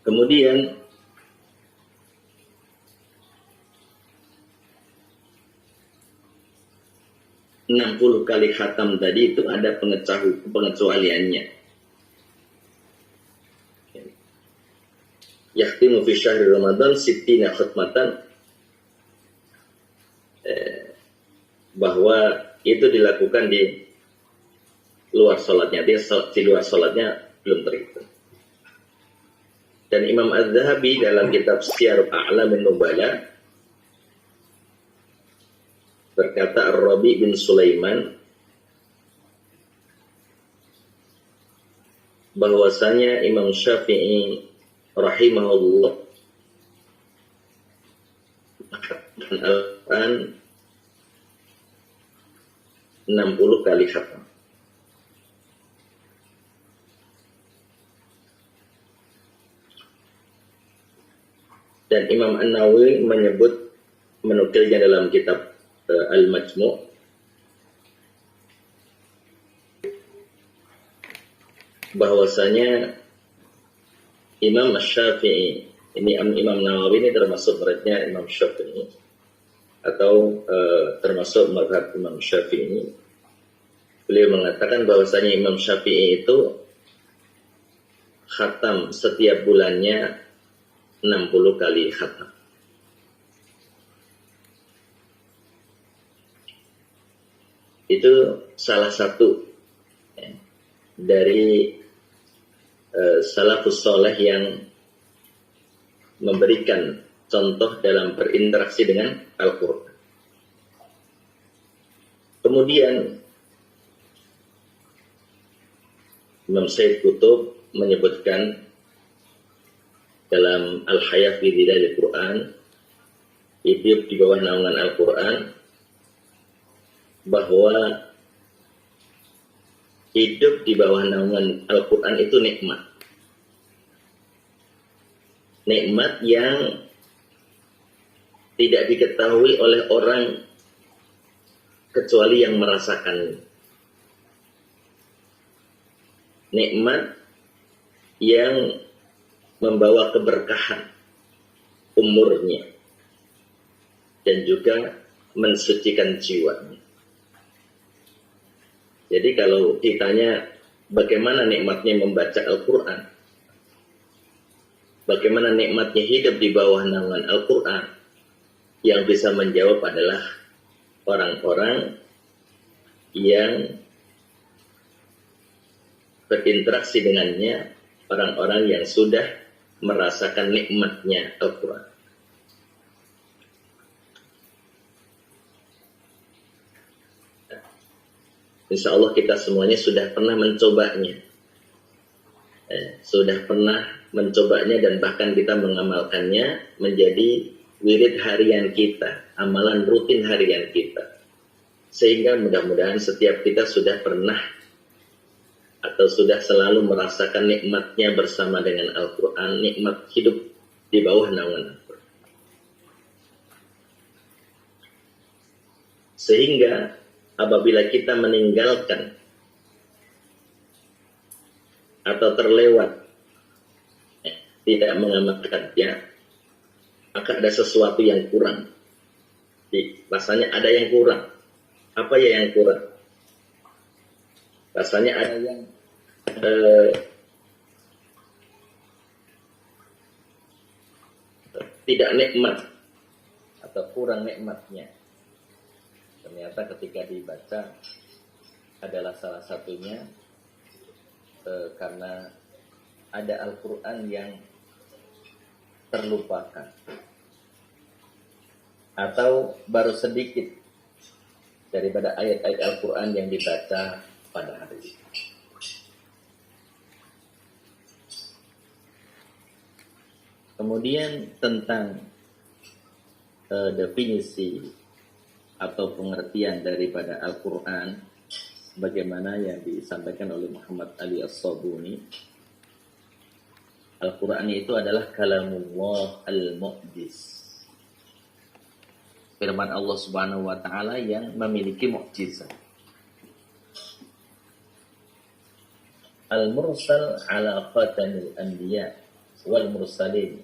Kemudian (60 kali khatam tadi itu ada pengecualiannya. Yahtimu fi syahri Ramadan sittina khutmatan, bahwa itu dilakukan di luar sholatnya, di luar sholatnya belum terhitung. Dan Imam Az-Zahabi dalam kitab Syiar A'lamin Nubala berkata, Ar-Rabi bin Sulaiman bahwasanya Imam Syafi'i rahimahullah Al-Quran 60 kali khatam. Dan Imam An-Nawawi menukilnya dalam kitab Al-Majmu' bahwasanya Imam Syafi'i, ini Imam Nawawi ini termasuk muridnya Imam Syafi'i atau termasuk mazhab Imam Syafi'i. Beliau mengatakan bahwasanya Imam Syafi'i itu khatam setiap bulannya 60 kali khatam. Itu salah satu dari salafus soleh yang memberikan contoh dalam berinteraksi dengan Al-Quran. Kemudian Imam Sayyid Qutb menyebutkan dalam Al-Hayah fi Dhilalil Quran, hidup di bawah naungan Al-Quran, bahwa hidup di bawah naungan Al-Quran itu nikmat. Nikmat yang tidak diketahui oleh orang kecuali yang merasakan. Nikmat yang membawa keberkahan umurnya dan juga mensucikan jiwanya. Jadi kalau ditanya bagaimana nikmatnya membaca Al-Quran, bagaimana nikmatnya hidup di bawah naungan Al-Quran, yang bisa menjawab adalah orang-orang yang berinteraksi dengannya, orang-orang yang sudah merasakan nikmatnya Al-Quran. Insya Allah kita semuanya sudah pernah mencobanya, dan bahkan kita mengamalkannya menjadi wirid harian kita, amalan rutin harian kita. Sehingga mudah-mudahan setiap kita sudah pernah atau sudah selalu merasakan nikmatnya bersama dengan Al-Quran, nikmat hidup di bawah naungan Al-Quran. Sehingga apabila kita meninggalkan atau terlewat, tidak mengamalkannya, maka ada sesuatu yang kurang. Rasanya ada yang kurang. Apa ya yang kurang? Rasanya ada yang tidak nikmat atau kurang nikmatnya. Ternyata ketika dibaca adalah salah satunya karena ada Al-Quran yang terlupakan atau baru sedikit daripada ayat-ayat Al-Quran yang dibaca pada hari ini. Kemudian tentang definisi atau pengertian daripada Al-Quran, bagaimana yang disampaikan oleh Muhammad Ali As-Sabuni, Al-Quran itu adalah kalamullah al-mu'jiz, firman Allah Subhanahu wa taala yang memiliki mukjizat. Al-mursal ala khatamil anbiya, wal mursalin.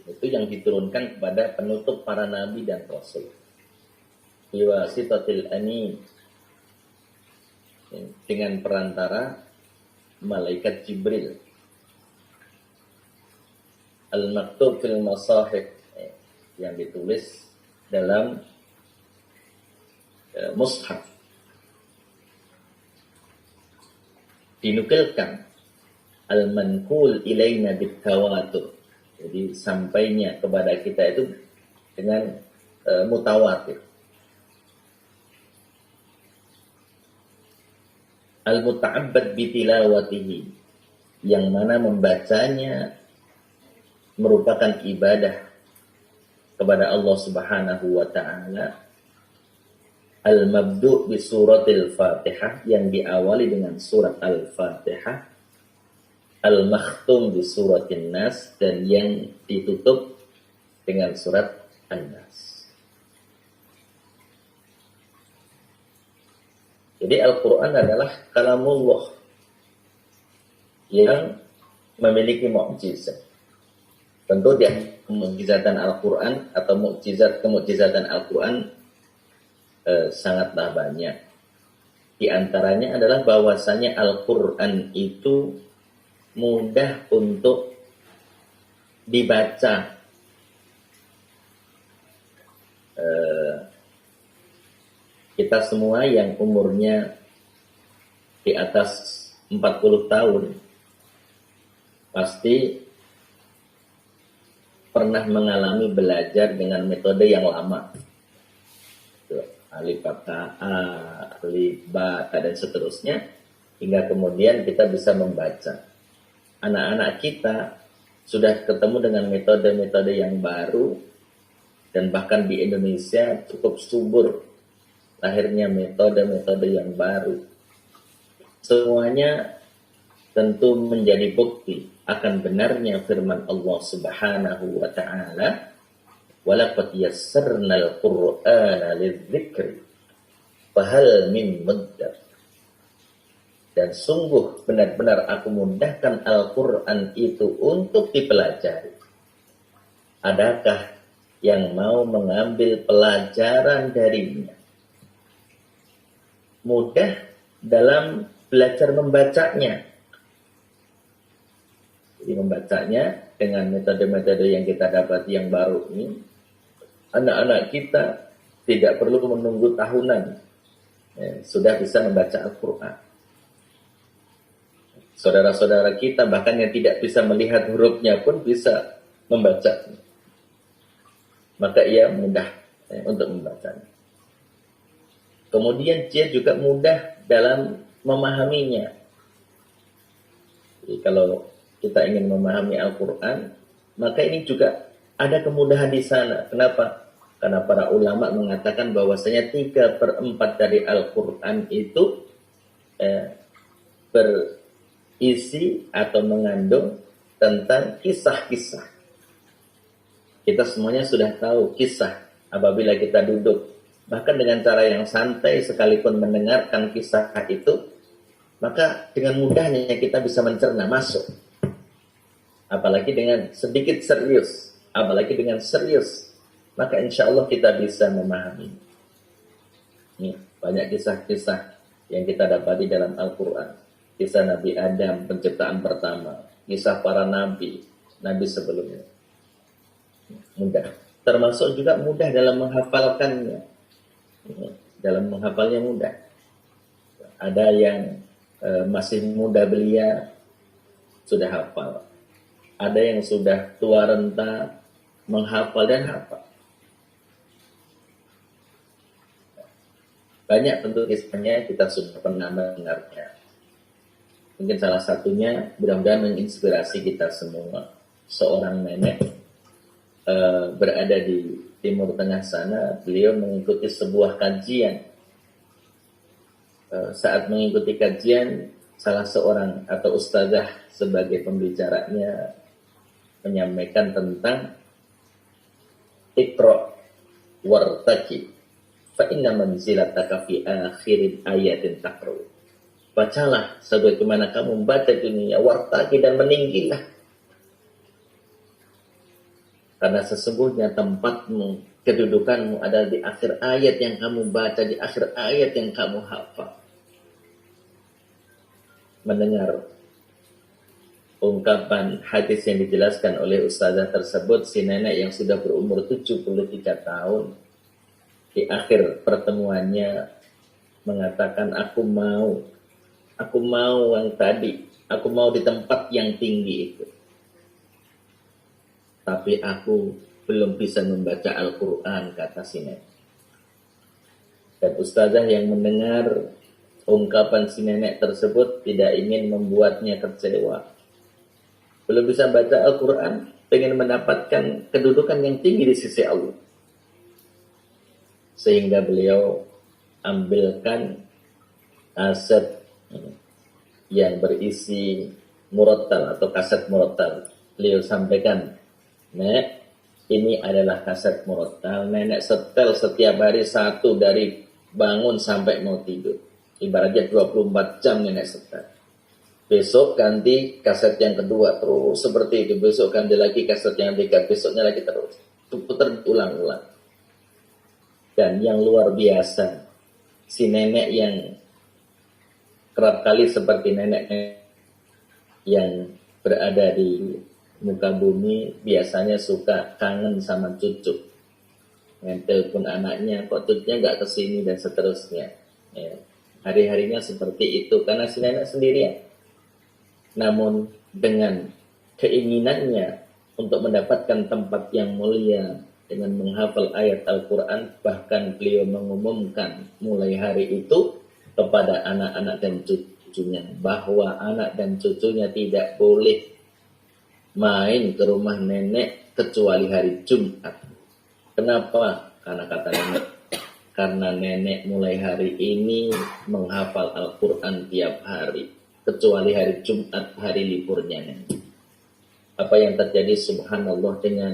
Itu yang diturunkan kepada penutup para nabi dan rasul. Biwasitatil amin, dengan perantara malaikat Jibril. Al-maktub fil masahif, yang ditulis dalam mushaf. Dinukilkan al-manqul ilaina bitawatur. Jadi sampainya kepada kita itu dengan mutawatir. Al-muta'abbad bitilawatihi, yang mana membacanya merupakan ibadah kepada Allah Subhanahu wa taala. Al-mabdu' bi suratil Fatihah, yang diawali dengan surat Al-Fatihah. Al-makhtum bi suratin Nas, dan yang ditutup dengan surat An-Nas. Jadi Al-Quran adalah kalamullah yang memiliki mukjizat. Tentu dia mukjizatan Al-Quran atau kemukjizatan Al-Quran sangatlah banyak. Di antaranya adalah bahwasanya Al-Quran itu mudah untuk dibaca. Kita semua yang umurnya di atas 40 tahun pasti pernah mengalami belajar dengan metode yang lama. Alif, Fathah, A, Alif, Ba, dan seterusnya, hingga kemudian kita bisa membaca. Anak-anak kita sudah ketemu dengan metode-metode yang baru, dan bahkan di Indonesia cukup subur lahirnya metode-metode yang baru. Semuanya tentu menjadi bukti akan benarnya firman Allah Subhanahu wa taala, "Walaqad yassarnal Qur'ana lidzikri fahal min muddakir." Dan sungguh benar-benar aku mudahkan Al-Quran itu untuk dipelajari. Adakah yang mau mengambil pelajaran darinya? Mudah dalam belajar membacanya. Jadi membacanya dengan metode-metode yang kita dapat yang baru ini, anak-anak kita tidak perlu menunggu tahunan, sudah bisa membaca Al-Quran. Saudara-saudara kita bahkan yang tidak bisa melihat hurufnya pun bisa membaca. Maka ia mudah untuk membacanya. Kemudian dia juga mudah dalam memahaminya. Jadi kalau kita ingin memahami Al-Quran, maka ini juga ada kemudahan di sana. Kenapa? Karena para ulama mengatakan bahwasanya 3/4 dari Al-Quran itu berisi atau mengandung tentang kisah-kisah. Kita semuanya sudah tahu kisah apabila kita duduk. Bahkan dengan cara yang santai sekalipun mendengarkan kisah itu, maka dengan mudahnya kita bisa mencerna masuk. Apalagi dengan sedikit serius, maka insya Allah kita bisa memahami. Ini banyak kisah-kisah yang kita dapati dalam Al-Quran. Kisah Nabi Adam, penciptaan pertama. Kisah para nabi sebelumnya. Mudah. Termasuk juga mudah dalam menghafalkannya. Dalam menghafalnya mudah. Ada yang masih muda belia sudah hafal. Ada yang sudah tua renta menghafal dan hafal. Banyak tentu kisahnya kita sudah pernah mendengarnya. Mungkin salah satunya mudah-mudahan menginspirasi kita semua. Seorang nenek berada di Timur Tengah sana, beliau mengikuti sebuah kajian. Saat mengikuti kajian, salah seorang atau ustazah sebagai pembicaranya menyampaikan tentang Iqra wartaqi fa inna manzilataka fi akhirin ayatin taqra. Bacalah sebagaimana kamu membaca dunia, wartaqi, dan meninggilah Karena sesungguhnya tempatmu, kedudukanmu adalah di akhir ayat yang kamu baca, di akhir ayat yang kamu hafal. Mendengar ungkapan hadis yang dijelaskan oleh ustazah tersebut, si nenek yang sudah berumur 73 tahun, di akhir pertemuannya mengatakan, aku mau yang tadi, aku mau di tempat yang tinggi itu. Tapi aku belum bisa membaca Al-Quran, kata si nenek. Dan ustazah yang mendengar ungkapan si nenek tersebut tidak ingin membuatnya kecewa. Belum bisa baca Al-Quran, ingin mendapatkan kedudukan yang tinggi di sisi Allah. Sehingga beliau ambilkan kaset yang berisi murattal atau kaset murattal. Beliau sampaikan, Nek, ini adalah kaset murattal. Nenek setel setiap hari satu dari bangun sampai mau tidur. Ibaratnya 24 jam nenek setel. Besok ganti kaset yang kedua, terus seperti itu. Besok ganti lagi kaset yang ketiga, besoknya lagi terus. Putar ulang-ulang. Dan yang luar biasa, si nenek yang kerap kali seperti nenek yang berada di muka bumi biasanya suka kangen sama cucu, telepon anaknya, kok cucunya nggak kesini dan seterusnya. Ya. Hari-harinya seperti itu karena si nenek sendirian. Namun dengan keinginannya untuk mendapatkan tempat yang mulia dengan menghafal ayat Al-Quran, bahkan beliau mengumumkan mulai hari itu kepada anak-anak dan cucunya bahwa anak dan cucunya tidak boleh main ke rumah nenek kecuali hari Jumat. Kenapa? Karena kata nenek, karena nenek mulai hari ini menghafal Al-Quran tiap hari, kecuali hari Jumat, hari liburnya nenek. Apa yang terjadi subhanallah dengan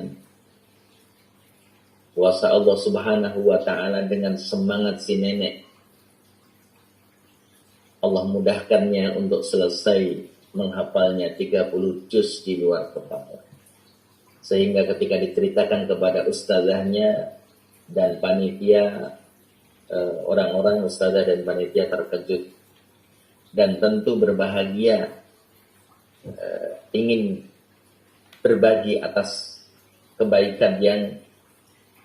kuasa Allah subhanahu wa ta'ala, dengan semangat si nenek, Allah mudahkannya untuk selesai menghafalnya 30 juz di luar kepala. Sehingga ketika diceritakan kepada ustazahnya dan panitia, orang-orang ustazah dan panitia terkejut dan tentu berbahagia, ingin berbagi atas kebaikan yang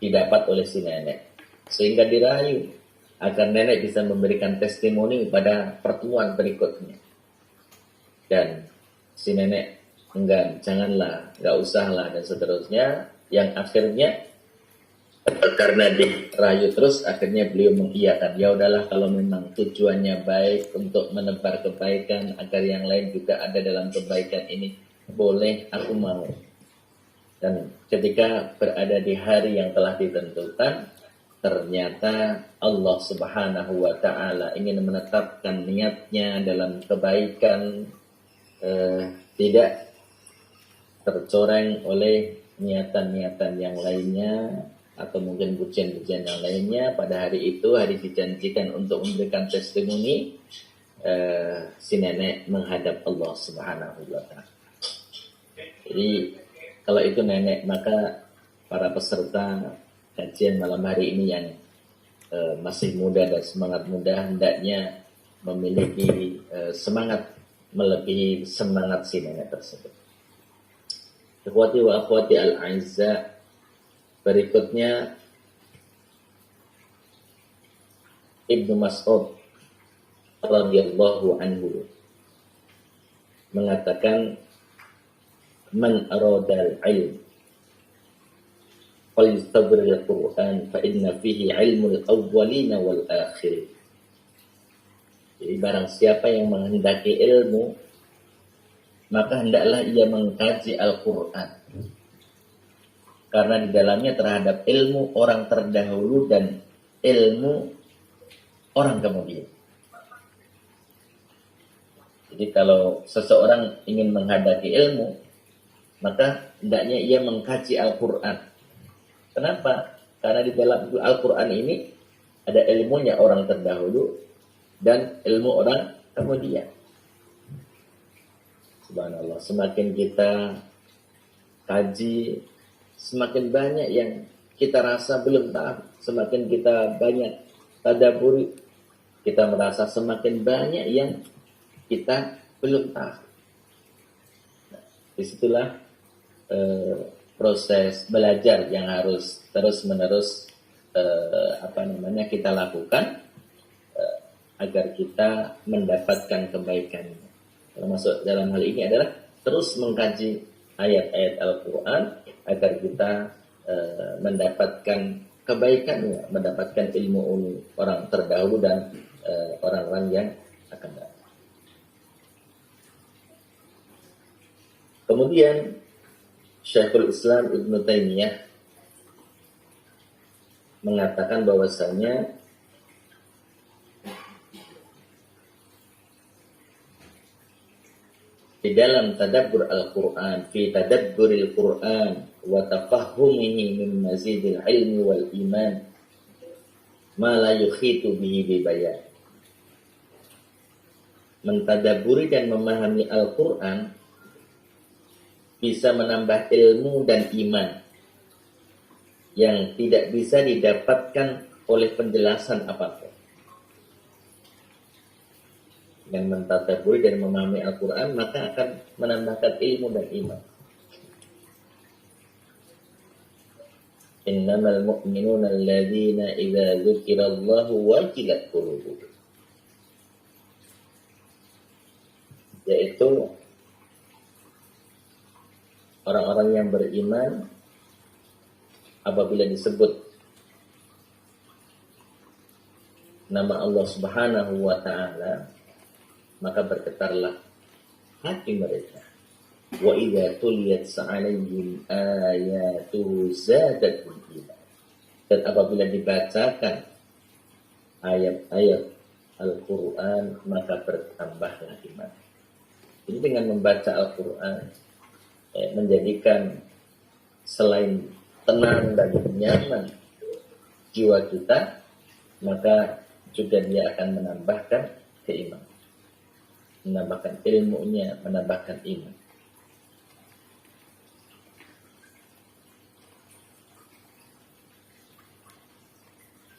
didapat oleh si nenek. Sehingga dirayu agar nenek bisa memberikan testimoni pada pertemuan berikutnya. Dan si nenek enggan, janganlah, enggak usahlah dan seterusnya. Yang akhirnya karena dirayu terus, akhirnya beliau mengiyakan, ya udahlah kalau memang tujuannya baik untuk menebar kebaikan agar yang lain juga ada dalam kebaikan ini, boleh, aku mau. Dan ketika berada di hari yang telah ditentukan, ternyata Allah subhanahu wa ta'ala ingin menetapkan niatnya dalam kebaikan, tidak tercoreng oleh niatan-niatan yang lainnya atau mungkin pujian-pujian yang lainnya. Pada hari itu, hari dijanjikan untuk memberikan testimoni, si nenek menghadap Allah subhanahu wa ta'ala. Jadi kalau itu nenek, maka para peserta kajian malam hari ini yang masih muda dan semangat muda hendaknya memiliki semangat melebihi semangat si nenek tersebut. Ikhwati wa akhwati al-aizza, berikutnya Ibnu Mas'ud radhiyallahu anhu mengatakan, man aradal ilm falyastabir al-Qur'an fa inna fihi ilmul awwalina wal akhirin. Jadi barang siapa yang menghendaki ilmu, maka hendaklah ia mengkaji Al-Quran. Karena di dalamnya terhadap ilmu orang terdahulu dan ilmu orang kemudian. Jadi kalau seseorang ingin menghadapi ilmu, maka hendaknya ia mengkaji Al-Quran. Kenapa? Karena di dalam Al-Quran ini ada ilmunya orang terdahulu dan ilmu orang kemudian. Subhanallah, semakin kita kaji, semakin banyak yang kita rasa belum tahu, semakin kita banyak tadabburi, kita merasa semakin banyak yang kita belum tahu. Nah, disitulah proses belajar yang harus terus-menerus kita lakukan agar kita mendapatkan kebaikan. Termasuk dalam hal ini adalah terus mengkaji ayat-ayat Al-Quran agar kita mendapatkan kebaikannya, mendapatkan ilmu orang terdahulu dan orang-orang yang akan datang. Kemudian Syekhul Islam Ibn Taimiyah mengatakan bahwasanya di dalam tadabbur Al-Quran, fi tadabburil Quran wa tafahhumihi min mazidil ilmi wal iman ma la yukhitu bihi bibayan. Mentadabburi dan memahami Al-Quran bisa menambah ilmu dan iman yang tidak bisa didapatkan oleh penjelasan apapun. Dengan mentadabburi dan memahami Al-Quran, maka akan menambahkan ilmu dan iman. Innamal mu'minuna alladzina idza dzukirallahu wajilat qulubuhum. Yaitu orang-orang yang beriman apabila disebut nama Allah Subhanahu wa taala, maka bergetarlah hati mereka. Wa idza tuliyat 'alaihim ayatu zadatuhum iman. Dan apabila dibacakan ayat-ayat Al-Quran, maka bertambahlah iman. Jadi dengan membaca Al-Quran menjadikan selain tenang dan nyaman jiwa kita, maka juga dia akan menambahkan keimanan, menambahkan ilmunya, menambahkan iman.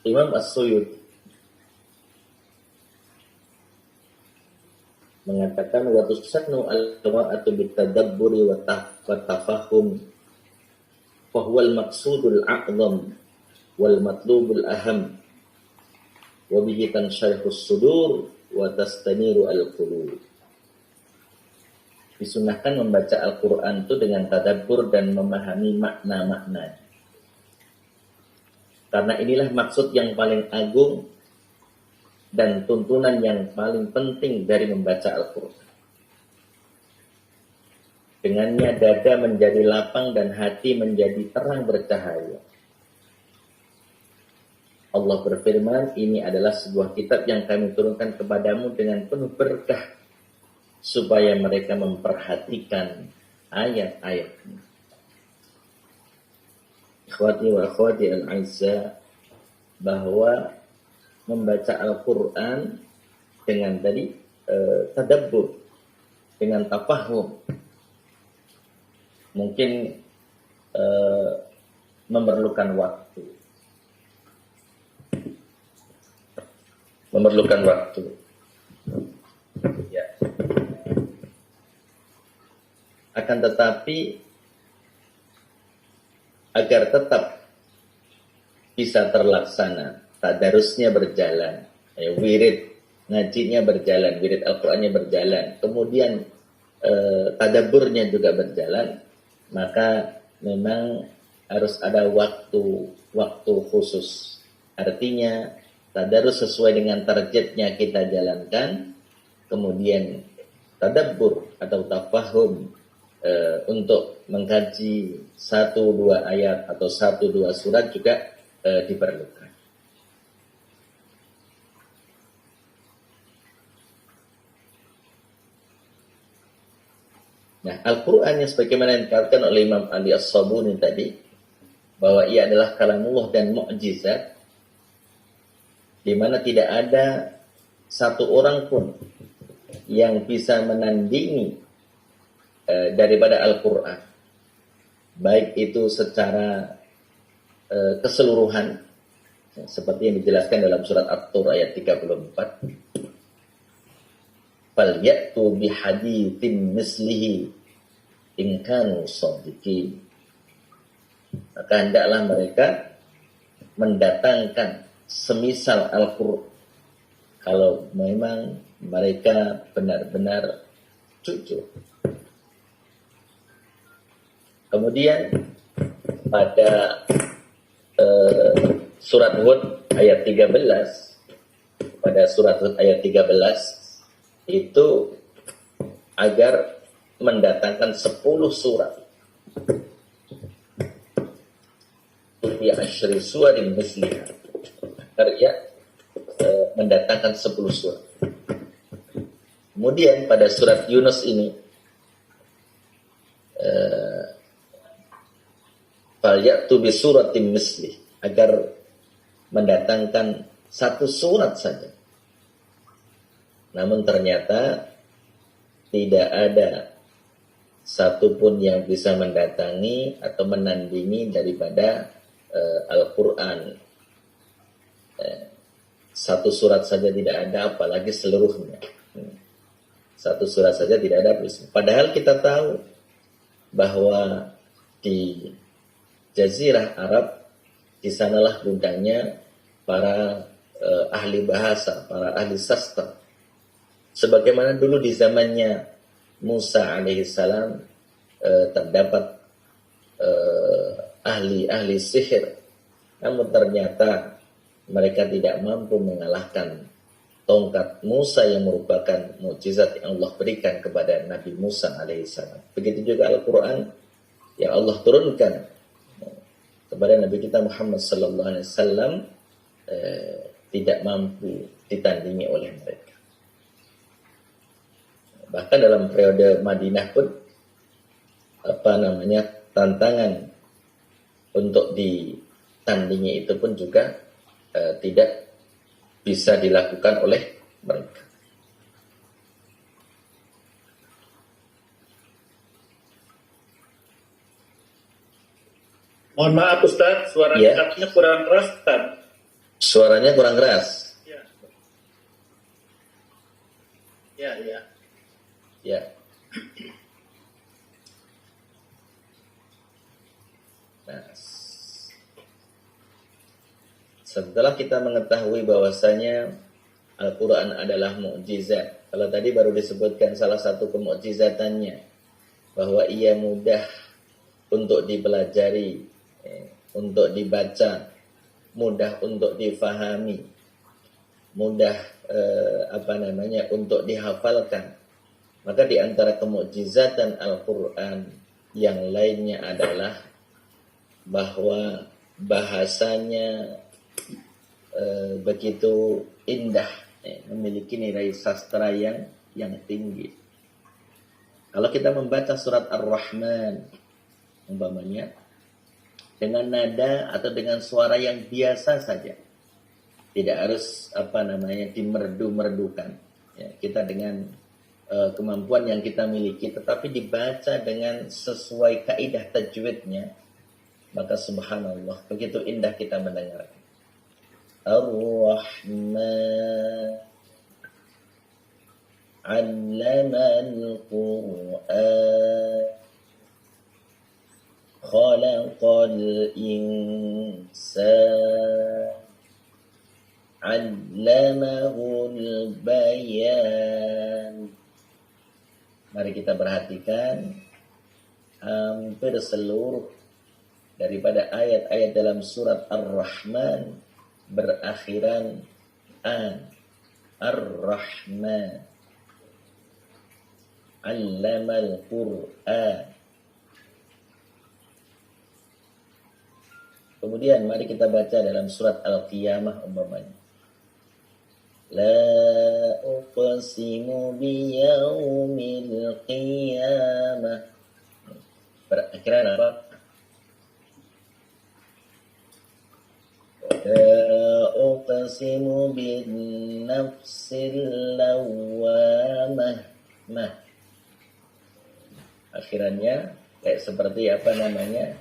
Imam As-Suyuti mengatakan wa tusatnu al-qira'atu bitadabburi wa tafahum fa huwa al-maqsudul a'zam wal matlubul aham wa bihi tansharihu as-sudur wa tastaniru al-qulub. Disunahkan membaca Al-Quran itu dengan tadabbur dan memahami makna-makna. Karena inilah maksud yang paling agung dan tuntunan yang paling penting dari membaca Al-Quran. Dengannya dada menjadi lapang dan hati menjadi terang bercahaya. Allah berfirman, ini adalah sebuah kitab yang kami turunkan kepadamu dengan penuh berkah, supaya mereka memperhatikan ayat-ayatnya. Ikhwati wa akhwati al-'aizza, bahwa membaca Al-Quran dengan tadi tadabbur, dengan tafahum, mungkin memerlukan waktu. Ya. Akan tetapi agar tetap bisa terlaksana, tadarusnya berjalan, wirid ngajinya berjalan, wirid Al-Qurannya berjalan, kemudian tadabburnya juga berjalan, maka memang harus ada waktu khusus. Artinya tadarus sesuai dengan targetnya kita jalankan, kemudian tadabbur atau tafahum untuk mengkaji 1-2 ayat atau 1-2 surat juga diperlukan. Nah, Al-Quran yang sebagaimana yang dikatakan oleh Imam Ali As-Sabuni tadi, bahwa ia adalah kalamullah dan mu'jizat, di mana tidak ada satu orang pun yang bisa menandingi daripada Al-Quran. baik itu secara keseluruhan seperti yang dijelaskan dalam surat At-Tur ayat 34, falyatu bihaditsin mislihi in kanu shadiqin. Maka hendaklah mereka mendatangkan semisal Al-Qur'an kalau memang mereka benar-benar jujur. Kemudian pada surat Hud ayat 13, pada surat Hud ayat 13 itu agar mendatangkan 10 surat. Fi asyri suwarin misliha. Karya mendatangkan 10 surat. Kemudian pada surat Yunus ini falyatu bi suratin misli, agar mendatangkan 1 surat saja. Namun ternyata tidak ada satupun yang bisa mendatangi atau menandingi daripada Al-Quran. 1 surat saja tidak ada, apalagi seluruhnya. 1 surat saja tidak ada. Padahal kita tahu bahwa di Jazirah Arab, di sanalah gudangnya para ahli bahasa, para ahli sastra. Sebagaimana dulu di zamannya Musa alaihissalam terdapat ahli sihir, namun ternyata mereka tidak mampu mengalahkan tongkat Musa yang merupakan mukjizat yang Allah berikan kepada Nabi Musa alaihissalam. Begitu juga Al-Quran yang Allah turunkan kepada Nabi kita Muhammad sallallahu alaihi wasallam tidak mampu ditandingi oleh mereka. Bahkan dalam periode Madinah pun tantangan untuk ditandingi itu pun juga tidak bisa dilakukan oleh mereka. Mohon maaf Ustaz, suaranya katanya kurang keras, Ustaz. Suaranya kurang keras. Ya. Nah, setelah kita mengetahui bahwasanya Al-Quran adalah mukjizat, kalau tadi baru disebutkan salah satu kemukjizatannya bahwa ia mudah untuk dipelajari, untuk dibaca, mudah untuk difahami, mudah untuk dihafalkan. Maka di antara kemukjizatan Al-Quran yang lainnya adalah bahwa bahasanya begitu indah, memiliki nilai sastra yang tinggi. Kalau kita membaca surat Ar-Rahman umpamanya dengan nada atau dengan suara yang biasa saja, tidak harus dimerdu-merdukan, ya, kita dengan kemampuan yang kita miliki, tetapi dibaca dengan sesuai kaidah tajwidnya, maka subhanallah begitu indah kita mendengar. Ar-Rahman 'allamal Qur'an khalaqal insan 'allamahul bayan. Mari kita perhatikan hampir seluruh daripada ayat-ayat dalam surat Ar-Rahman berakhiran an. Ar-Rahman 'allamal Qur'an. Kemudian mari kita baca dalam surat Al-Qiyamah umpamanya. La uqsimu biyaumil qiyamah. Berakhiran apa? La uqsimu bin nafsil lawamah. Akhirannya kayak seperti apa namanya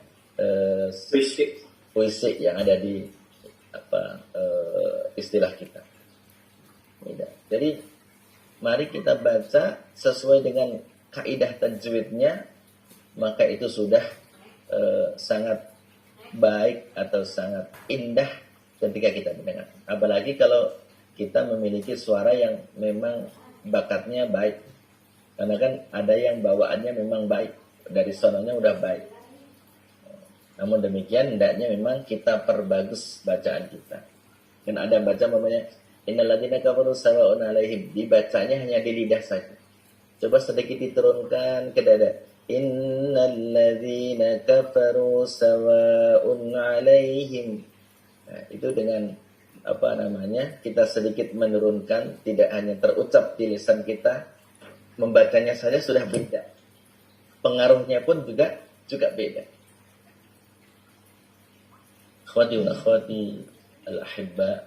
puisi yang ada di istilah kita. Jadi mari kita baca sesuai dengan kaidah tajwidnya, maka itu sudah sangat baik atau sangat indah ketika kita mendengar. Apalagi kalau kita memiliki suara yang memang bakatnya baik. Karena kan ada yang bawaannya memang baik, dari sononya udah baik. Namun demikian hendaknya memang kita perbagus bacaan kita. Dan ada yang baca namanya innal ladzina kafaru sawa'un 'alaihim, dibacanya hanya di lidah saja. Coba sedikit diturunkan ke dada. Innal ladzina kafaru sawa'un 'alaihim. Nah, itu dengan kita sedikit menurunkan, tidak hanya terucap di lisan kita, membacanya saja sudah beda. Pengaruhnya pun juga beda. Akhwati wa akhwati al-ahibba.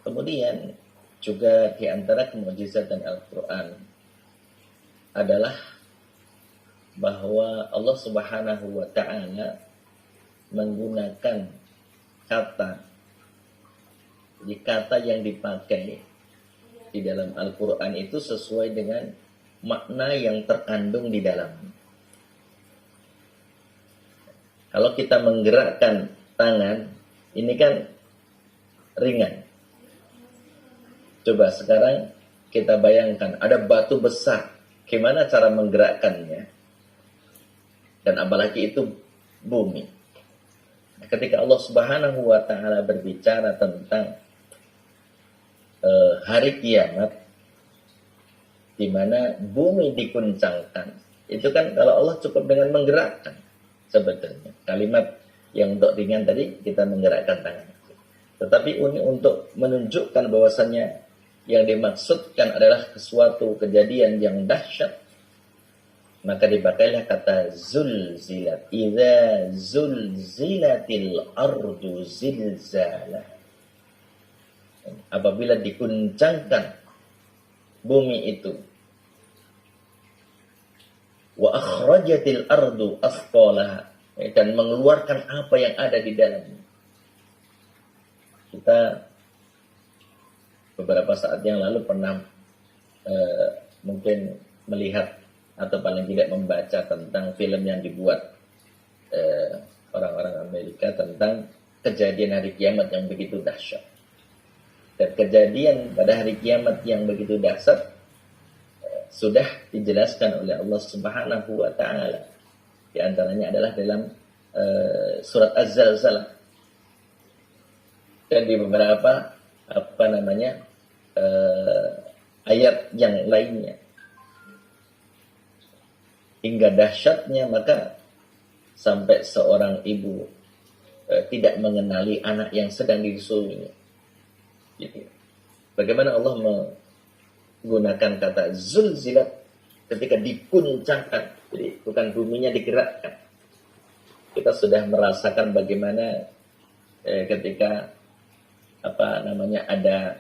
Kemudian juga di antara kemujizatan Al-Quran adalah bahwa Allah Subhanahu wa ta'ala menggunakan kata yang dipakai di dalam Al-Quran itu sesuai dengan makna yang terkandung di dalam. Kalau kita menggerakkan tangan, ini kan ringan. Coba sekarang kita bayangkan ada batu besar, gimana cara menggerakkannya? Dan apalagi itu bumi. Ketika Allah Subhanahu wa ta'ala berbicara tentang hari kiamat, di mana bumi diguncangkan, itu kan kalau Allah cukup dengan menggerakkan sebetulnya. Kalimat yang untuk ringan tadi kita menggerakkan tangan. Tetapi ini untuk menunjukkan bahwasannya yang dimaksudkan adalah sesuatu kejadian yang dahsyat, maka dipakailah kata zulzilat. Idza zulzilatil ardu zilzala. Apabila diguncangkan bumi itu. Wa akhrajatil ardu athqalaha, dan mengeluarkan apa yang ada di dalamnya. Kita beberapa saat yang lalu pernah mungkin melihat atau paling tidak membaca tentang film yang dibuat orang-orang Amerika tentang kejadian hari kiamat yang begitu dahsyat. Dan kejadian pada hari kiamat yang begitu dahsyat sudah dijelaskan oleh Allah Subhanahu wa ta'ala. Di antaranya adalah dalam surat Az-Zalzalah. Dan di beberapa ayat yang lainnya. Hingga dahsyatnya maka sampai seorang ibu tidak mengenali anak yang sedang disusuinya. Gitu. Bagaimana Allah menggunakan kata zulzilat ketika diguncangkan, jadi bukan buminya digerakkan. Kita sudah merasakan bagaimana ketika ada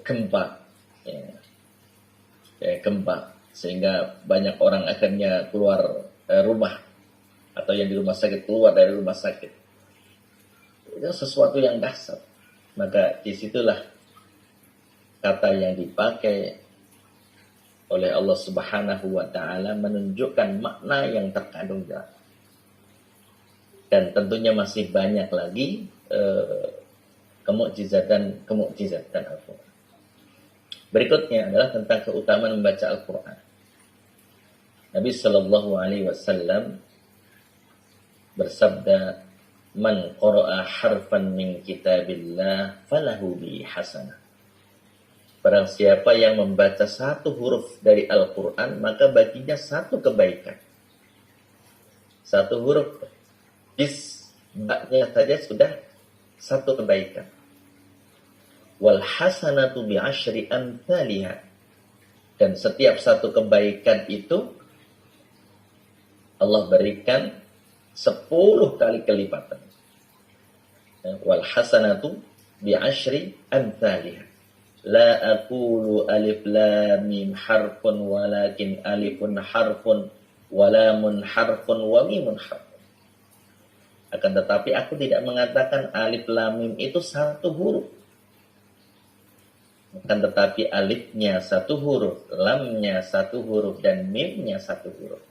gempa, gempa, sehingga banyak orang akhirnya keluar rumah, atau yang di rumah sakit keluar dari rumah sakit. Itu sesuatu yang dahsyat. Maka disitulah kata yang dipakai oleh Allah Subhanahu wa ta'ala menunjukkan makna yang terkandung dalam. Dan tentunya masih banyak lagi kemukjizatan Al-Quran. Berikutnya adalah tentang keutamaan membaca Al-Quran. Nabi Shallallahu Alaihi Wasallam bersabda, "Man qara'a harfan min kitabillah falahu bi hasanah." Barang siapa yang membaca satu huruf dari Al-Quran, maka baginya satu kebaikan. Satu huruf baknya saja sudah satu kebaikan. Wal hasanatu bi asyri amthaliha. Dan setiap satu kebaikan itu Allah berikan 10 kali kelipatan. Wal hasanatu bi asyri amthaliha. La aqulu alif lam mim harfun walakin alifun harfun walamun harfun wa mimun harfun. Akan tetapi aku tidak mengatakan alif lam mim itu satu huruf. Akan tetapi alifnya satu huruf, lamnya satu huruf, dan mimnya satu huruf.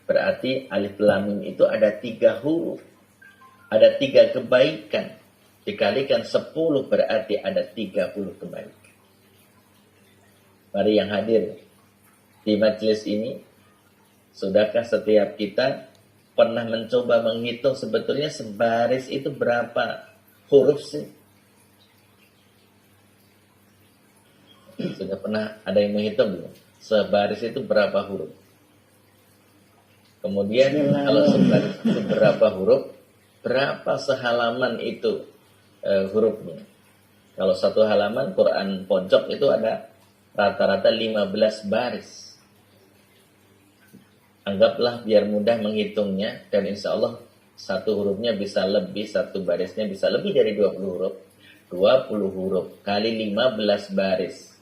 Berarti alif lam mim itu ada 3 huruf. Ada 3 kebaikan. Dikalikan 10 berarti ada 30 kebaikan. Mari yang hadir di majelis ini, sudahkah setiap kita pernah mencoba menghitung sebetulnya sebaris itu berapa huruf sih? Sudah pernah ada yang menghitung belum? Sebaris itu berapa huruf? Kemudian kalau sebaris itu berapa huruf, berapa sehalaman itu hurufnya? Kalau satu halaman Quran pojok itu ada rata-rata 15 baris. Anggaplah biar mudah menghitungnya, dan insya Allah satu hurufnya bisa lebih, satu barisnya bisa lebih dari 20 huruf. 20 huruf kali 15 baris,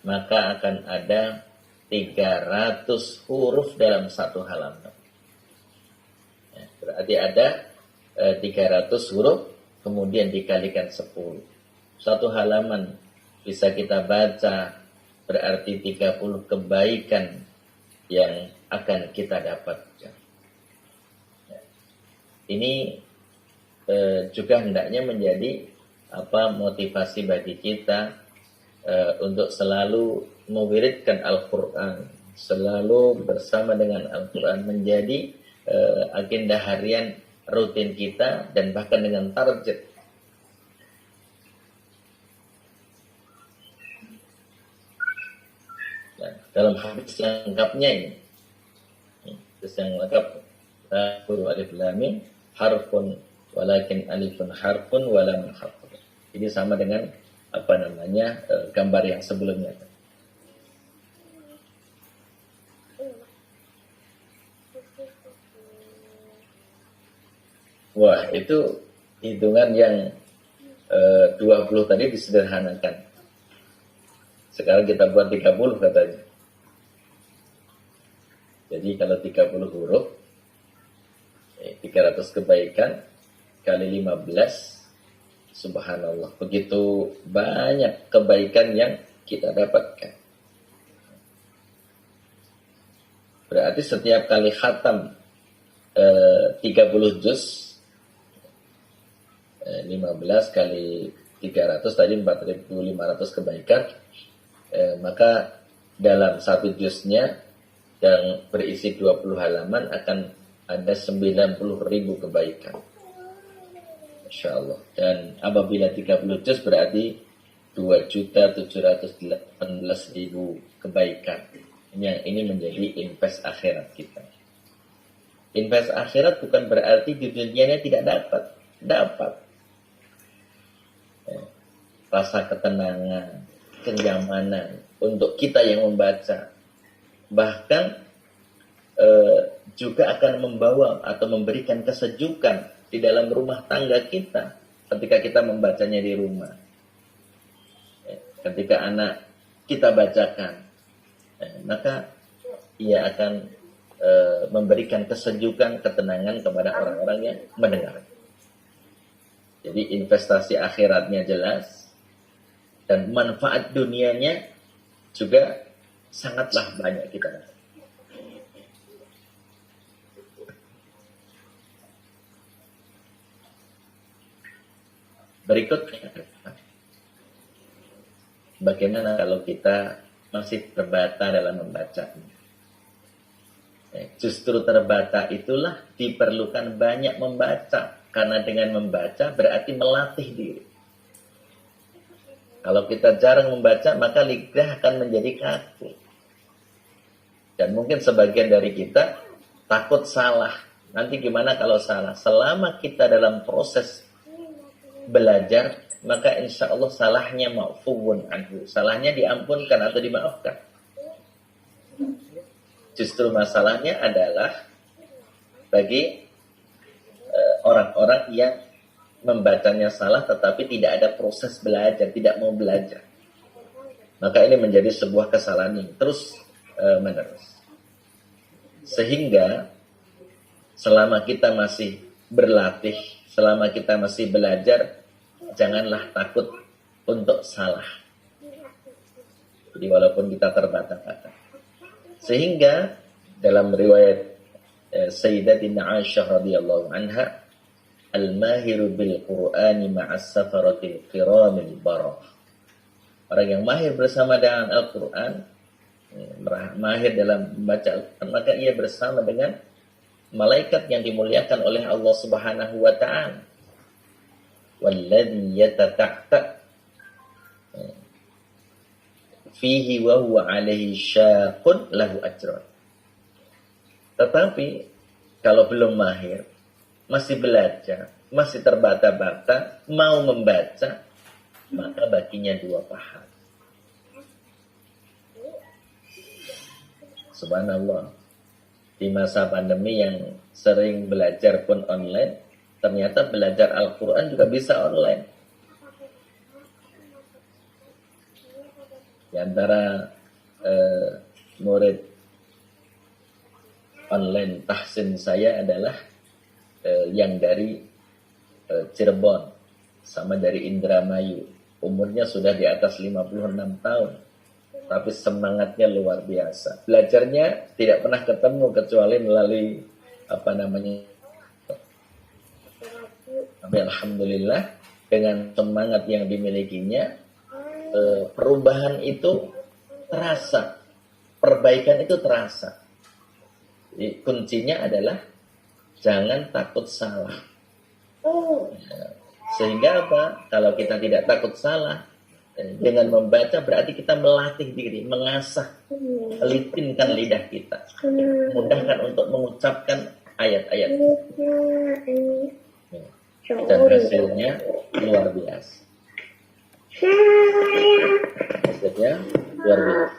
maka akan ada 300 huruf dalam satu halaman. Ya, berarti ada 300 huruf, kemudian dikalikan 10. Satu halaman bisa kita baca, berarti 30 kebaikan yang akan kita dapatkan. Ya. Ini juga hendaknya menjadi motivasi bagi kita untuk selalu mewiridkan Al-Quran, selalu bersama dengan Al-Quran, menjadi agenda harian rutin kita, dan bahkan dengan target. Nah, dalam hadis yang lengkapnya ini, hadis yang lengkap, alif lam mim harfun walakin alifun harfun walam harfun. Ini sama dengan gambar yang sebelumnya. Wah, itu hitungan yang 20 tadi disederhanakan. Sekarang kita buat 30 katanya. Jadi kalau 30 huruf, 300 kebaikan kali 15, subhanallah, begitu banyak kebaikan yang kita dapatkan. Berarti setiap kali khatam 30 juz, 15 kali 300 tadi 4.500 kebaikan, maka dalam satu juznya yang berisi 20 halaman akan ada 90.000 kebaikan. Masya Allah. Dan apabila 30 juz berarti 2.718.000 kebaikan. Ini menjadi invest akhirat kita. Invest akhirat bukan berarti di dunianya tidak dapat. Dapat. Rasa ketenangan, kenyamanan untuk kita yang membaca. Bahkan juga akan membawa atau memberikan kesejukan di dalam rumah tangga kita ketika kita membacanya di rumah. Ketika anak kita bacakan, maka ia akan memberikan kesejukan, ketenangan kepada orang-orang yang mendengar. Jadi investasi akhiratnya jelas, dan manfaat dunianya juga sangatlah banyak kita dapat. Berikutnya, bagaimana kalau kita masih terbata dalam membaca? Justru terbata itulah diperlukan banyak membaca, karena dengan membaca berarti melatih diri. Kalau kita jarang membaca, maka lidah akan menjadi kaku. Dan mungkin sebagian dari kita takut salah. Nanti gimana kalau salah? Selama kita dalam proses belajar, maka insya Allah salahnya ma'fuun anhu. Salahnya diampunkan atau dimaafkan. Justru masalahnya adalah bagi orang-orang yang membacanya salah tetapi tidak ada proses belajar, tidak mau belajar. Maka ini menjadi sebuah kesalahan yang terus menerus. Sehingga selama kita masih berlatih, selama kita masih belajar, janganlah takut untuk salah. Jadi walaupun kita terbata-bata. Sehingga dalam riwayat Sayyidatina Aisyah radhiyallahu anha, al-mahiru bil Qur'ani ma'as safaratil kiramil barah. Orang yang mahir bersama dengan Al-Quran, mahir dalam membaca Al-Quran, maka ia bersama dengan malaikat yang dimuliakan oleh Allah Subhanahu wa ta'ala. Walladhi yatata'ta fihi wa huwa alaihi syaqun lahu ajran. Tetapi kalau belum mahir, masih belajar, masih terbata-bata, mau membaca, maka baginya 2 pahala. Subhanallah. Di masa pandemi yang sering belajar pun online, ternyata belajar Al-Quran juga bisa online. Di antara murid online tahsin saya adalah yang dari Cirebon sama dari Indramayu. Umurnya sudah di atas 56 tahun. Tapi semangatnya luar biasa. Belajarnya tidak pernah ketemu kecuali melalui Tapi alhamdulillah dengan semangat yang dimilikinya, perubahan itu terasa. Perbaikan itu terasa. Jadi, kuncinya adalah jangan takut salah. Sehingga apa? Kalau kita tidak takut salah, dengan membaca berarti kita melatih diri, mengasah, litinkan lidah kita, mudahkan untuk mengucapkan ayat-ayat. Dan hasilnya luar biasa. Hasilnya luar biasa.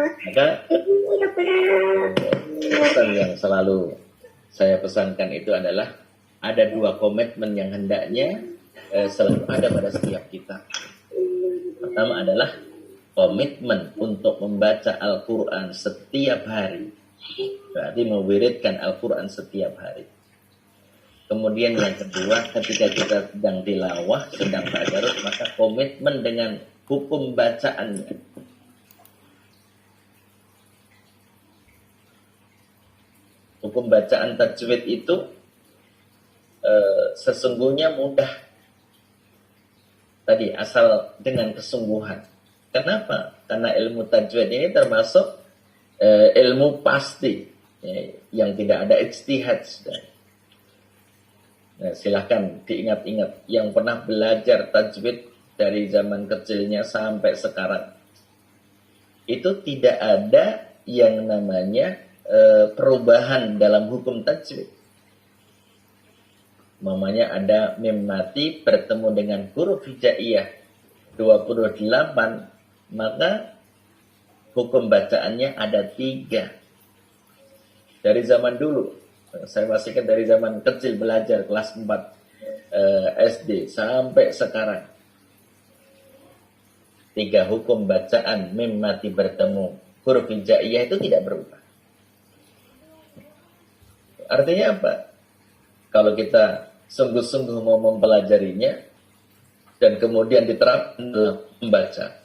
Maka pesan yang selalu saya pesankan itu adalah ada 2 komitmen yang hendaknya selalu ada pada setiap kita. Pertama adalah komitmen untuk membaca Al-Quran setiap hari. Berarti mewiridkan Al-Quran setiap hari. Kemudian yang kedua, ketika kita sedang tilawah, sedang tadarus, maka komitmen dengan hukum bacaannya. Hukum bacaan tajwid itu sesungguhnya mudah. Tadi asal dengan kesungguhan. Kenapa? Karena ilmu tajwid ini termasuk ilmu pasti, yang tidak ada ijtihad. Nah, silahkan diingat-ingat yang pernah belajar tajwid dari zaman kecilnya sampai sekarang. Itu tidak ada yang namanya perubahan dalam hukum tajwid. Mamanya ada mim mati bertemu dengan huruf hijaiyah 28, maka hukum bacaannya ada 3. Dari zaman dulu, saya masih kan dari zaman kecil belajar kelas 4 SD sampai sekarang. 3 hukum bacaan mim mati bertemu huruf hijaiyah itu tidak berubah. Artinya apa? Kalau kita sungguh-sungguh mau mempelajarinya dan kemudian diterapkan dalam membaca.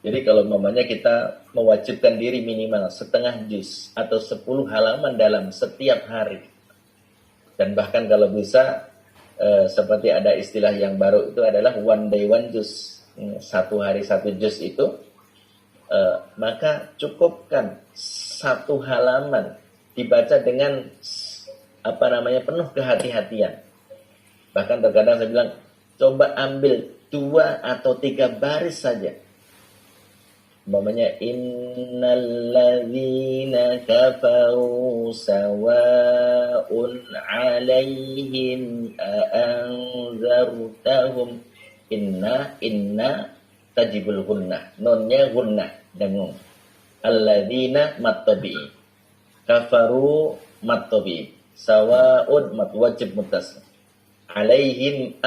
Jadi kalau mamanya kita mewajibkan diri minimal setengah juz atau 10 halaman dalam setiap hari. Dan bahkan kalau bisa seperti ada istilah yang baru itu adalah one day one juz. 1 hari 1 juz itu maka cukupkan 1 halaman dibaca dengan penuh kehati-hatian. Bahkan terkadang saya bilang, coba ambil 2 atau 3 baris saja. Umpamanya, innalladzina kafaru sawa'un alaihim a'anzartahum inna tajibul gunnah. Nonnya gunnah dan nun. Alladzina mattabi'i. Kafaru mattabi'i. Sawa'un wajib muttasil. Alaihim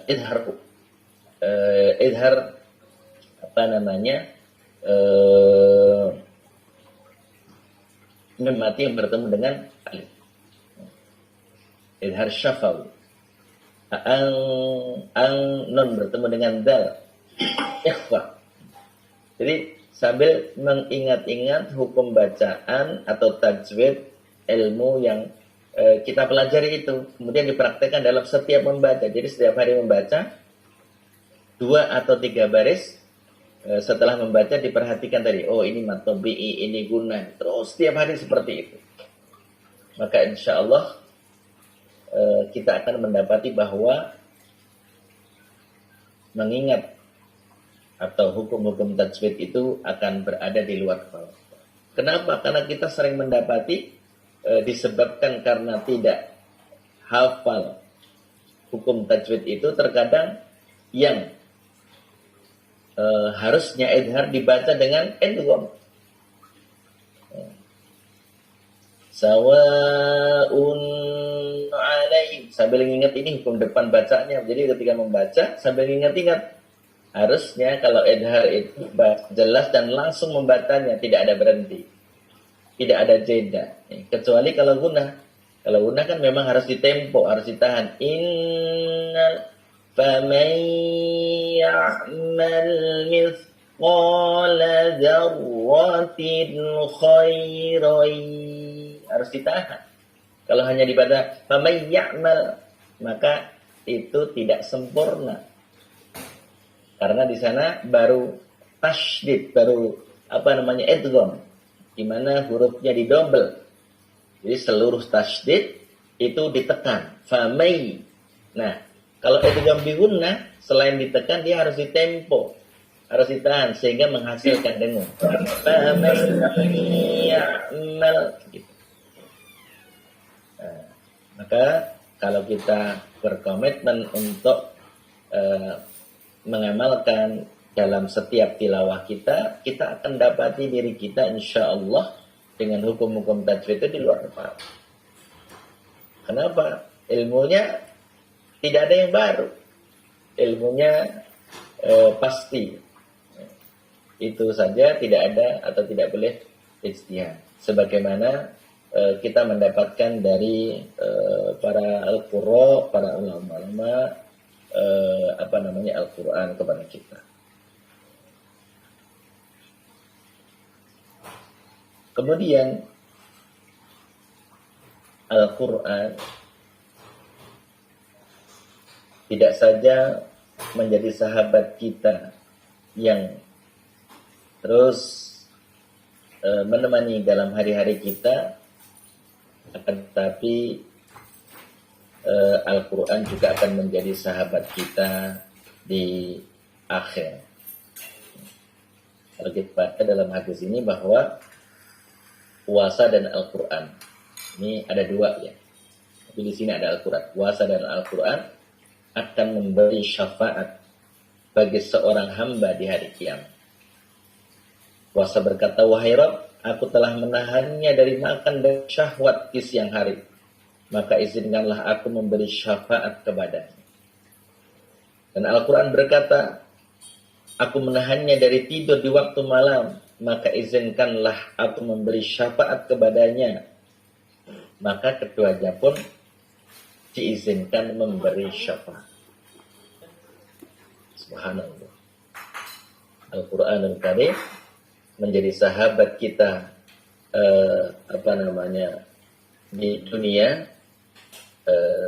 idhar mim mati yang bertemu dengan alif. Idhar syafawi. Ang nun bertemu dengan dal. Ikhfa. Jadi sambil mengingat-ingat hukum bacaan atau tajwid ilmu yang kita pelajari itu, kemudian dipraktekkan dalam setiap membaca. Jadi setiap hari membaca 2 atau 3 baris. Setelah membaca diperhatikan tadi, oh ini matobi'i, ini guna. Terus setiap hari seperti itu. Maka insya Allah kita akan mendapati bahwa mengingat atau hukum-hukum tajwid itu akan berada di luar kepala. Kenapa? Karena kita sering mendapati disebabkan karena tidak hafal hukum tajwid itu, terkadang yang harusnya idhar dibaca dengan idgham. Sawa'un alaihim, sambil ingat ini hukum depan bacanya. Jadi ketika membaca sambil ingat-ingat, harusnya kalau idhar itu jelas dan langsung membacanya, tidak ada berhenti, tidak ada jeda. Kecuali kalau gunah. Kalau gunah kan memang harus ditempo, harus ditahan. Innal faman ya'mal mithqala dzarratin khairan, harus ditahan. Kalau hanya dibaca faman ya'mal, maka itu tidak sempurna. Karena di sana baru tasydid, baru idgham, di mana hurufnya didobel. Jadi seluruh tasydid itu ditekan. Famai. Nah, kalau idgham bi gunnah, selain ditekan dia harus ditempo, harus ditahan sehingga menghasilkan dengung. Famai ya'mal gitu. Nah, maka kalau kita berkomitmen untuk mengamalkan dalam setiap tilawah kita, kita akan dapati diri kita insya Allah dengan hukum-hukum tajwid itu di luar kepala. Kenapa? Ilmunya tidak ada yang baru. Ilmunya pasti. Itu saja, tidak ada atau tidak boleh ijtihad. Sebagaimana kita mendapatkan dari para al-qurra, para ulama-ulama Al-Quran kepada kita. Kemudian Al-Quran tidak saja menjadi sahabat kita yang terus menemani dalam hari-hari kita, akan tetapi Al-Quran juga akan menjadi sahabat kita di akhir. Kalau kita baca dalam hadis ini bahwa puasa dan Al-Quran ini ada 2 ya. Tapi di sini ada Al-Quran. Puasa dan Al-Quran akan memberi syafaat bagi seorang hamba di hari kiamat. Puasa berkata, wahai Rabb, aku telah menahannya dari makan dan syahwat di siang hari, maka izinkanlah aku memberi syafaat kepadanya. Dan Al-Quran berkata, aku menahannya dari tidur di waktu malam, maka izinkanlah aku memberi syafaat kepadanya. Maka keduanya pun diizinkan memberi syafaat. Subhanallah. Al-Quranul Karim menjadi sahabat kita di dunia,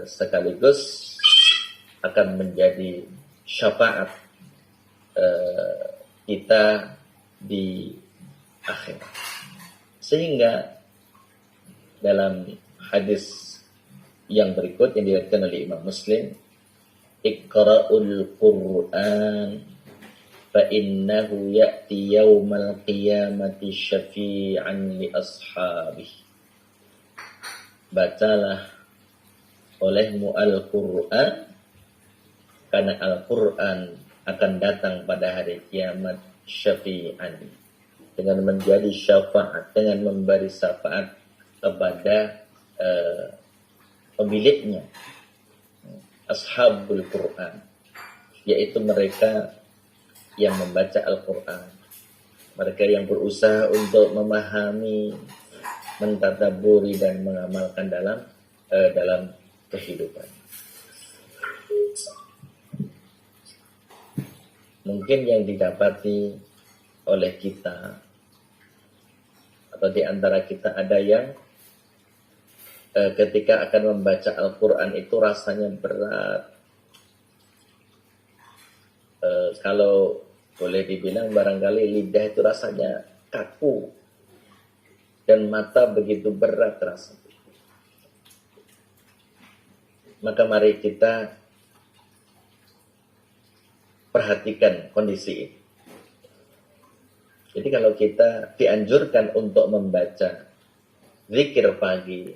sekaligus akan menjadi syafaat kita di akhir. Sehingga dalam hadis yang berikut yang diriwayatkan oleh Imam Muslim, Iqra'ul Qur'an fa innahu ya'ti yaumal qiyamati syafi'an li ashabihi. Bacalah olehmu Al-Quran, karena Al-Quran akan datang pada hari kiamat syafi'an, dengan menjadi syafaat, dengan memberi syafaat kepada pemiliknya, ashabul Quran, yaitu mereka yang membaca Al-Quran, mereka yang berusaha untuk memahami mentadabburi dan mengamalkan dalam kehidupan. Mungkin yang didapati oleh kita atau di antara kita ada yang ketika akan membaca Al-Quran itu rasanya berat. Kalau boleh dibilang barangkali lidah itu rasanya kaku dan mata begitu berat rasanya. Maka mari kita perhatikan kondisi ini. Jadi kalau kita dianjurkan untuk membaca zikir pagi,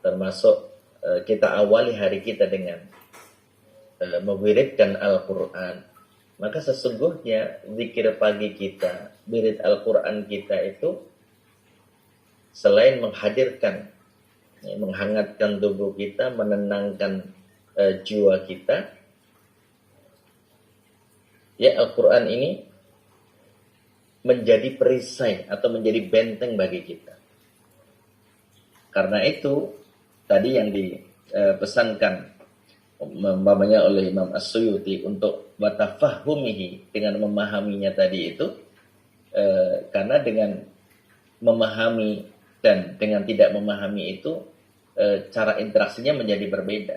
termasuk kita awali hari kita dengan mewiridkan Al-Quran, maka sesungguhnya zikir pagi kita, wirid Al-Quran kita itu selain menghadirkan, menghangatkan tubuh kita, menenangkan jiwa kita, ya Al-Quran ini menjadi perisai atau menjadi benteng bagi kita. Karena itu tadi yang dipesankan umpamanya oleh Imam As-Suyuti untuk watafahumihi, dengan memahaminya tadi itu, karena dengan memahami dan dengan tidak memahami itu cara interaksinya menjadi berbeda.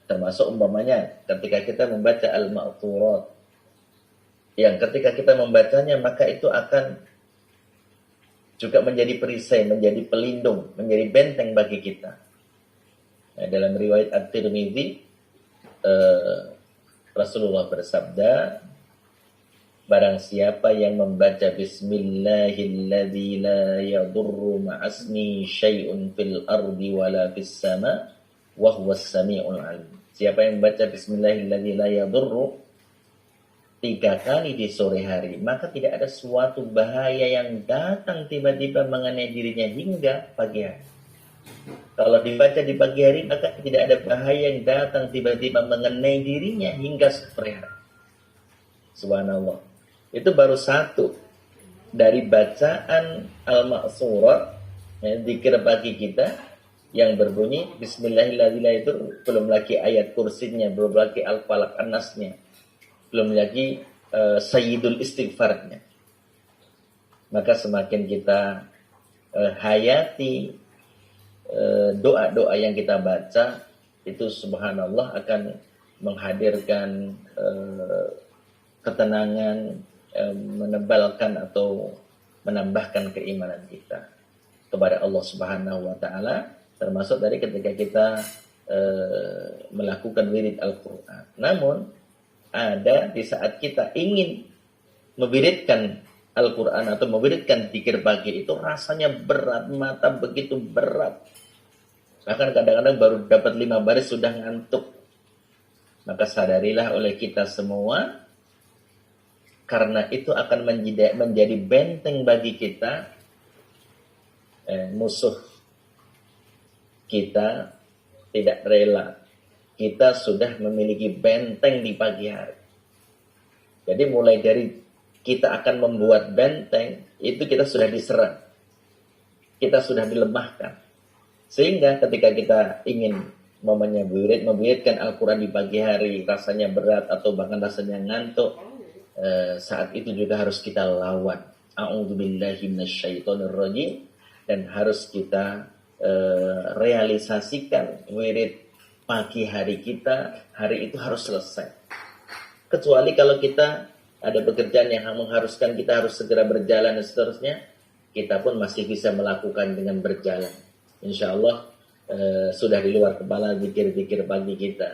Termasuk umpamanya ketika kita membaca Al-Ma'thurat, yang ketika kita membacanya maka itu akan juga menjadi perisai, menjadi pelindung, menjadi benteng bagi kita. Nah, dalam riwayat At-Tirmidzi, Rasulullah bersabda, barang siapa yang membaca Bismillahilladzi la yadurru ma'asmi syai'un fil ardi wala fis sama wa huwas sami'ul alim. Siapa yang membaca Bismillahilladzi la yadurru 3 kali di sore hari, maka tidak ada suatu bahaya yang datang tiba-tiba mengenai dirinya hingga pagi hari. Kalau dibaca di pagi hari, maka tidak ada bahaya yang datang tiba-tiba mengenai dirinya hingga sore hari. Subhanallah. Itu baru satu dari bacaan Al-Ma'thurat, zikir pagi kita yang berbunyi Bismillahirrahmanirrahim, itu belum lagi ayat kursinya, belum lagi Al-Falaq An-Nasnya, belum lagi Sayyidul Istighfarnya. Maka semakin kita hayati doa-doa yang kita baca, itu subhanallah akan menghadirkan ketenangan, menebalkan atau menambahkan keimanan kita kepada Allah Subhanahu wa taala, termasuk dari ketika kita melakukan wirid Al-Qur'an. Namun ada di saat kita ingin mewiridkan Al-Quran atau mewiridkan zikir pagi itu rasanya berat, mata begitu berat. Bahkan kadang-kadang baru dapat 5 baris sudah ngantuk. Maka sadarilah oleh kita semua, karena itu akan menjadi benteng bagi kita, musuh kita tidak rela. Kita sudah memiliki benteng di pagi hari. Jadi mulai dari kita akan membuat benteng, itu kita sudah diserang. Kita sudah dilemahkan. Sehingga ketika kita ingin mewiridkan Al-Quran di pagi hari, rasanya berat atau bahkan rasanya ngantuk, saat itu juga harus kita lawan. A'udzubillahi minasyaitonirrajim. Dan harus kita realisasikan wirid pagi hari kita, hari itu harus selesai. Kecuali kalau kita ada pekerjaan yang mengharuskan kita harus segera berjalan dan seterusnya, kita pun masih bisa melakukan dengan berjalan. Insya Allah sudah di luar kepala zikir-zikir pagi kita.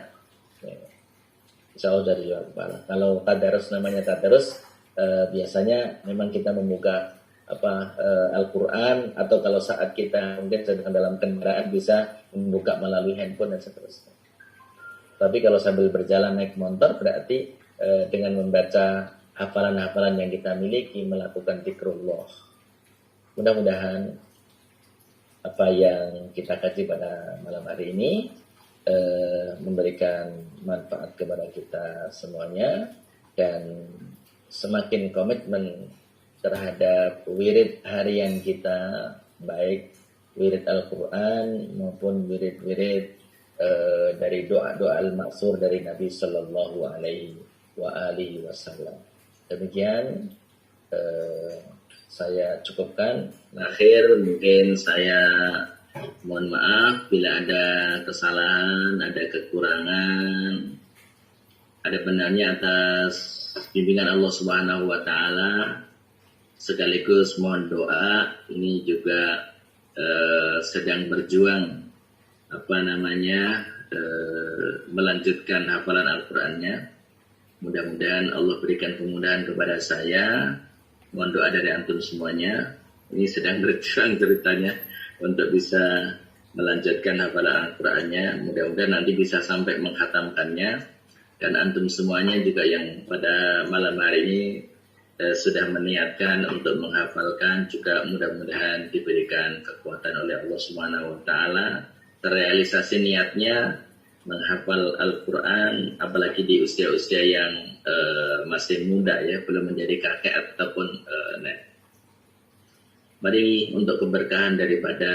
Insya Allah dari luar kepala. Kalau tadarus, namanya tadarus, biasanya memang kita membuka Al-Quran, atau kalau saat kita mungkin sedang dalam kendaraan bisa membuka melalui handphone dan seterusnya. Tapi kalau sambil berjalan naik motor, berarti dengan membaca hafalan-hafalan yang kita miliki, melakukan zikrullah. Mudah-mudahan apa yang kita kaji pada malam hari ini memberikan manfaat kepada kita semuanya, dan semakin komitmen terhadap wirid harian kita, baik wirid Al-Quran maupun wirid-wirid dari doa-doa al-maksur dari Nabi Sallallahu Alaihi Wasallam. Demikian saya cukupkan. Akhir mungkin saya mohon maaf bila ada kesalahan, ada kekurangan, ada benarnya atas bimbingan Allah Subhanahu wa taala. Sekaligus mohon doa, ini juga sedang berjuang melanjutkan hafalan Al-Qur'annya. Mudah-mudahan Allah berikan kemudahan kepada saya. Mohon doa dari antum semuanya. Ini sedang berjuang ceritanya untuk bisa melanjutkan hafalan Al-Qur'annya. Mudah-mudahan nanti bisa sampai menghatamkannya. Dan antum semuanya juga yang pada malam hari ini sudah meniatkan untuk menghafalkan, juga mudah-mudahan diberikan kekuatan oleh Allah Subhanahu wa taala, terrealisasi niatnya menghafal Al-Qur'an, apalagi di usia-usia yang masih muda ya, belum menjadi kakek ataupun nenek. Mari untuk keberkahan daripada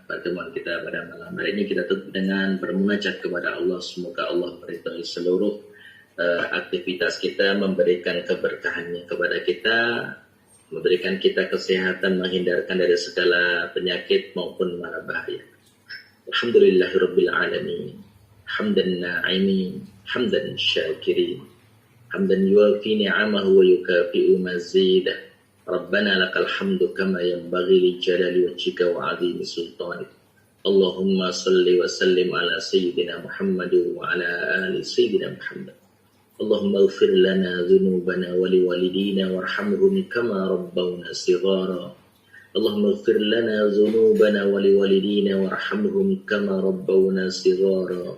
pertemuan kita pada malam hari ini kita tutup dengan bermunajat kepada Allah. Semoga Allah meridhai seluruh aktivitas kita, memberikan keberkahannya kepada kita, memberikan kita kesehatan, menghindarkan dari segala penyakit maupun mara bahaya. Alhamdulillahirabbil alamin. Hamdan na'imin, hamdan syakirin, hamdan yuwafi ni'amahu wa yukafi'u mazidah. Rabbana lakal hamdu kama yanbaghi li jalali wajhika wa 'azimi sultanik. Allahumma salli wa sallim ala sayyidina Muhammad wa ala ali sayyidina Muhammad. Allahumma ighfir lana dhunubana wa liwalidina warhamhum kama rabbawna shighara. Allahumma ighfir lana dhunubana wa liwalidina warhamhum kama rabbawna shighara.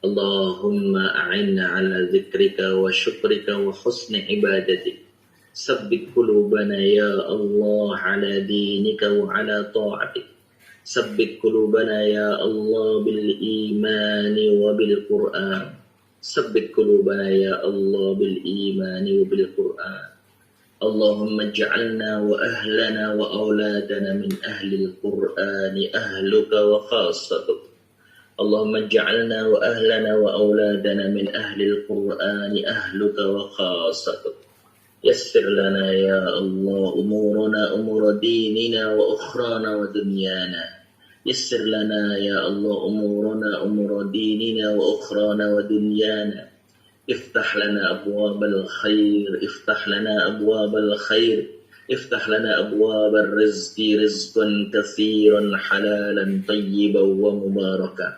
Allahumma a'inna ala dzikrika wa syukrika wa husni ibadatik. Sabbit qulubana ya Allah ala dinika wa ala ta'atik. Sabbit qulubana ya Allah bil imani wa bil Qur'an. Sabbit qulubana ya Allah bil imani wa bil Qur'an. Allahumma ij'alna wa ahlana wa auladana min ahli al-Qur'ani ahluka wa khassatuk. Allahumma ij'alna wa ahlana wa auladana min ahli al-Qur'ani ahluka wa khassatuk. Yassir lana ya Allah umurana umur dinina wa ukhrana wa dunyana. Yassir lana ya Allah umurana umur dinina wa ukhrana wa dunyana. Iftah lana abwabal khair, iftah lana abwabal khair, iftah lana abwabal rizqi rizqan kathiran halalan tayyiban wa mubaraka.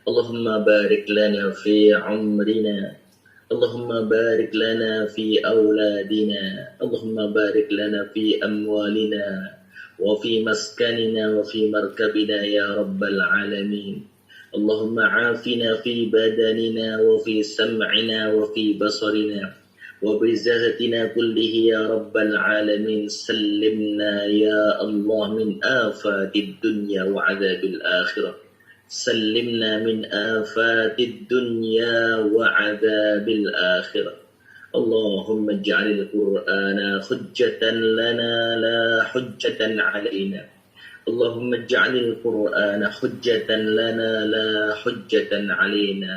Allahumma barik lana fi umrina. Allahumma barik lana fi awladina. Allahumma barik lana fi amwalina wa fi maskanina wa fi markabina ya rabbal alamin. Allahumma afina fi badanina wa fi sam'ina wa fi basarina wa bi zahatina kullihi ya rabbal alamin. Sallimna ya Allah min afatid dunya wa adzabil akhirah. سلمنا من آفات الدنيا وعذاب الآخرة. اللهم اجعل القرآن حجة لنا لا حجة علينا. اللهم اجعل القرآن حجة لنا لا حجة علينا.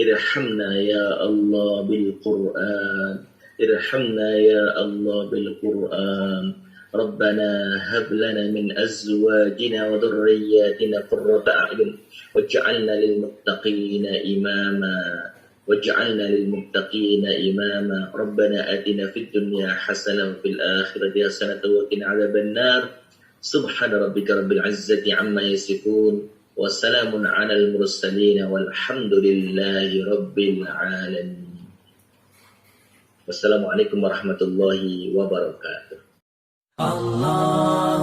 ارحمنا يا الله بالقرآن. ارحمنا يا الله بالقرآن. ربنا هب لنا من أزواجنا وذرياتنا قرة أعين واجعلنا للمتقين إماما. واجعلنا للمتقين إماما. ربنا آتنا في الدنيا حسنة وفي الآخرة حسنة وقنا عذاب النار. سبحان ربك رب العزة عما يصفون وسلام على المرسلين والحمد لله رب العالمين. والسلام عليكم ورحمة الله وبركاته. Allah